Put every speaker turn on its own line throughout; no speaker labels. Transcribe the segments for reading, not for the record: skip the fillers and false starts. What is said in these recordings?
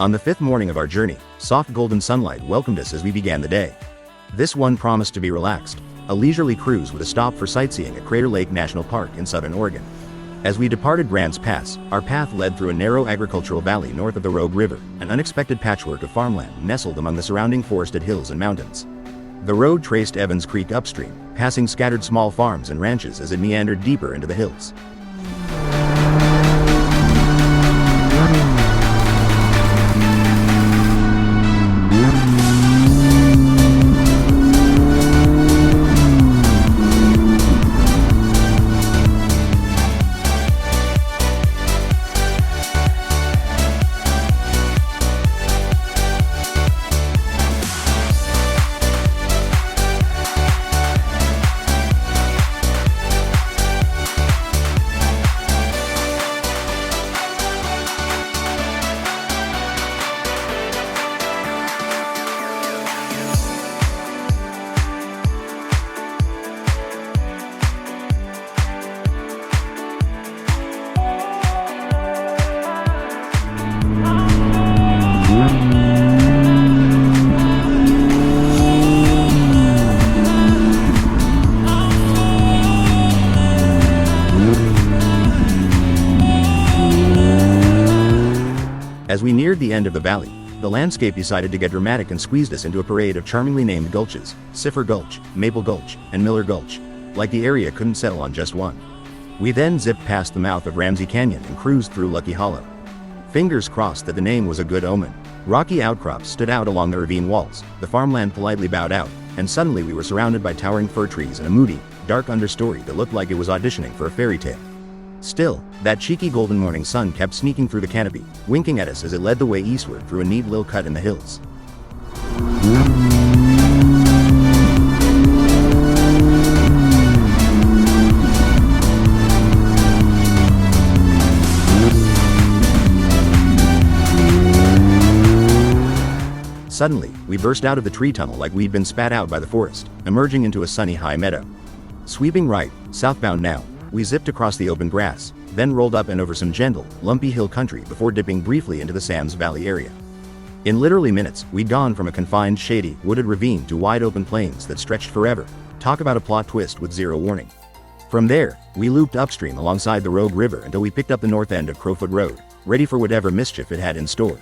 On the 5th morning of our journey, soft golden sunlight welcomed us as we began the day. This one promised to be relaxed, a leisurely cruise with a stop for sightseeing at Crater Lake National Park in southern Oregon. As we departed Grants Pass, our path led through a narrow agricultural valley north of the Rogue River, an unexpected patchwork of farmland nestled among the surrounding forested hills and mountains. The road traced Evans Creek upstream, passing scattered small farms and ranches as it meandered deeper into the hills. As we neared the end of the valley, the landscape decided to get dramatic and squeezed us into a parade of charmingly named gulches: Cipher Gulch, Maple Gulch, and Miller Gulch, like the area couldn't settle on just one. We then zipped past the mouth of Ramsey Canyon and cruised through Lucky Hollow. Fingers crossed that the name was a good omen. Rocky outcrops stood out along the ravine walls, the farmland politely bowed out, and suddenly we were surrounded by towering fir trees and a moody, dark understory that looked like it was auditioning for a fairy tale. Still, that cheeky golden morning sun kept sneaking through the canopy, winking at us as it led the way eastward through a neat little cut in the hills. Suddenly, we burst out of the tree tunnel like we'd been spat out by the forest, emerging into a sunny high meadow. Sweeping right, southbound now, we zipped across the open grass, then rolled up and over some gentle, lumpy hill country before dipping briefly into the Sam's Valley area. In literally minutes, we'd gone from a confined, shady, wooded ravine to wide open plains that stretched forever. Talk about a plot twist with zero warning. From there, we looped upstream alongside the Rogue River until we picked up the north end of Crowfoot Road, ready for whatever mischief it had in store.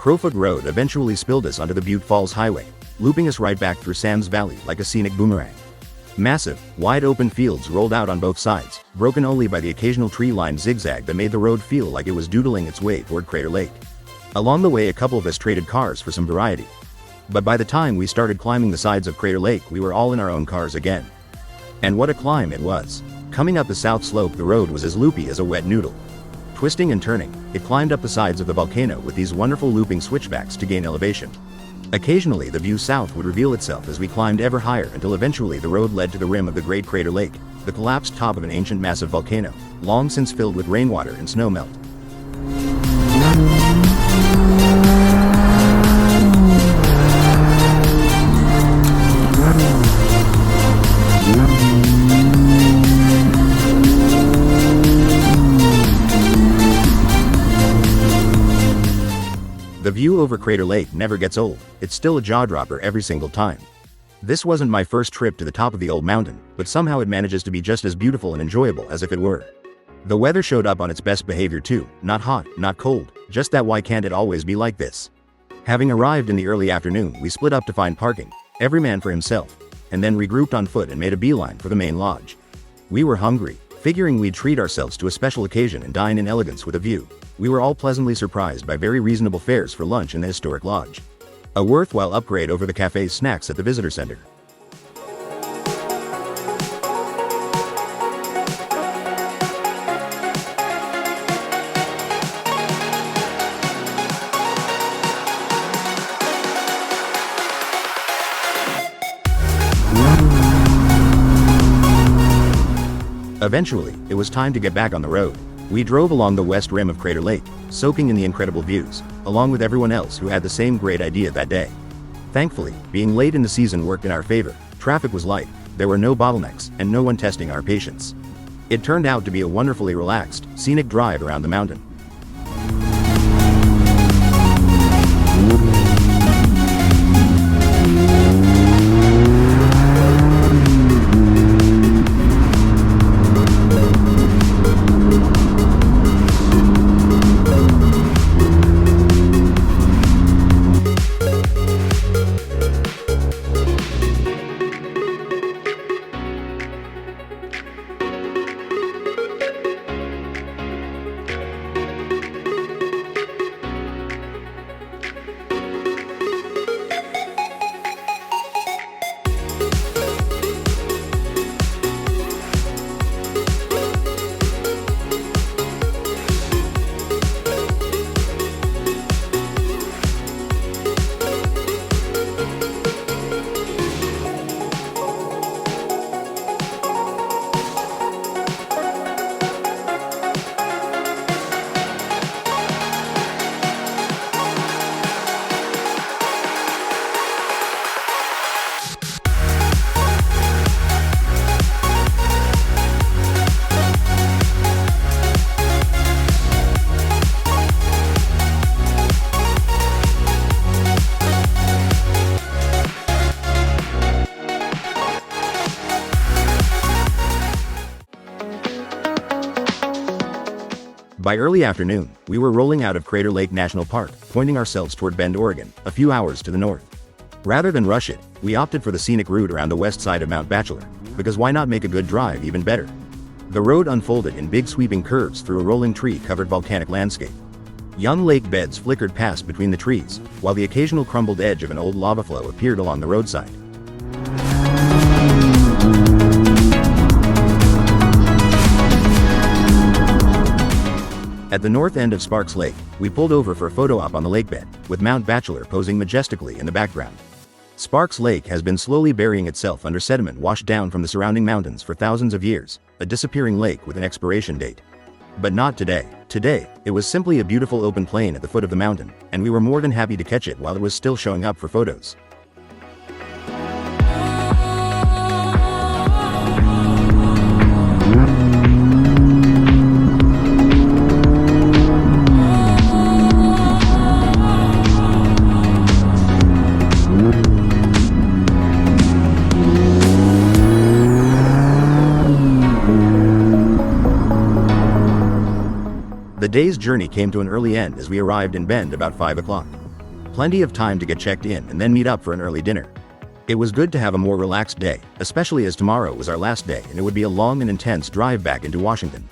Crowfoot Road eventually spilled us onto the Butte Falls Highway, looping us right back through Sam's Valley like a scenic boomerang. Massive, wide-open fields rolled out on both sides, broken only by the occasional tree-lined zigzag that made the road feel like it was doodling its way toward Crater Lake. Along the way, a couple of us traded cars for some variety. But by the time we started climbing the sides of Crater Lake, we were all in our own cars again. And what a climb it was! Coming up the south slope, the road was as loopy as a wet noodle. Twisting and turning, it climbed up the sides of the volcano with these wonderful looping switchbacks to gain elevation. Occasionally, the view south would reveal itself as we climbed ever higher until eventually the road led to the rim of the Great Crater Lake, the collapsed top of an ancient massive volcano, long since filled with rainwater and snowmelt. The view over Crater Lake never gets old. It's still a jaw-dropper every single time. This wasn't my first trip to the top of the old mountain, but somehow it manages to be just as beautiful and enjoyable as if it were. The weather showed up on its best behavior too, not hot, not cold, just that why can't it always be like this? Having arrived in the early afternoon, we split up to find parking, every man for himself, and then regrouped on foot and made a beeline for the main lodge. We were hungry, figuring we'd treat ourselves to a special occasion and dine in elegance with a view. We were all pleasantly surprised by very reasonable fares for lunch in the historic lodge. A worthwhile upgrade over the cafe's snacks at the visitor center. Eventually, it was time to get back on the road. We drove along the west rim of Crater Lake, soaking in the incredible views, along with everyone else who had the same great idea that day. Thankfully, being late in the season worked in our favor. Traffic was light, there were no bottlenecks, and no one testing our patience. It turned out to be a wonderfully relaxed, scenic drive around the mountain. By early afternoon, we were rolling out of Crater Lake National Park, pointing ourselves toward Bend, Oregon, a few hours to the north. Rather than rush it, we opted for the scenic route around the west side of Mount Bachelor, because why not make a good drive even better? The road unfolded in big sweeping curves through a rolling tree-covered volcanic landscape. Young lake beds flickered past between the trees, while the occasional crumbled edge of an old lava flow appeared along the roadside. At the north end of Sparks Lake, we pulled over for a photo op on the lakebed, with Mount Bachelor posing majestically in the background. Sparks Lake has been slowly burying itself under sediment washed down from the surrounding mountains for thousands of years, a disappearing lake with an expiration date. But not today. Today, it was simply a beautiful open plain at the foot of the mountain, and we were more than happy to catch it while it was still showing up for photos. The day's journey came to an early end as we arrived in Bend about 5 o'clock. Plenty of time to get checked in and then meet up for an early dinner. It was good to have a more relaxed day, especially as tomorrow was our last day and it would be a long and intense drive back into Washington.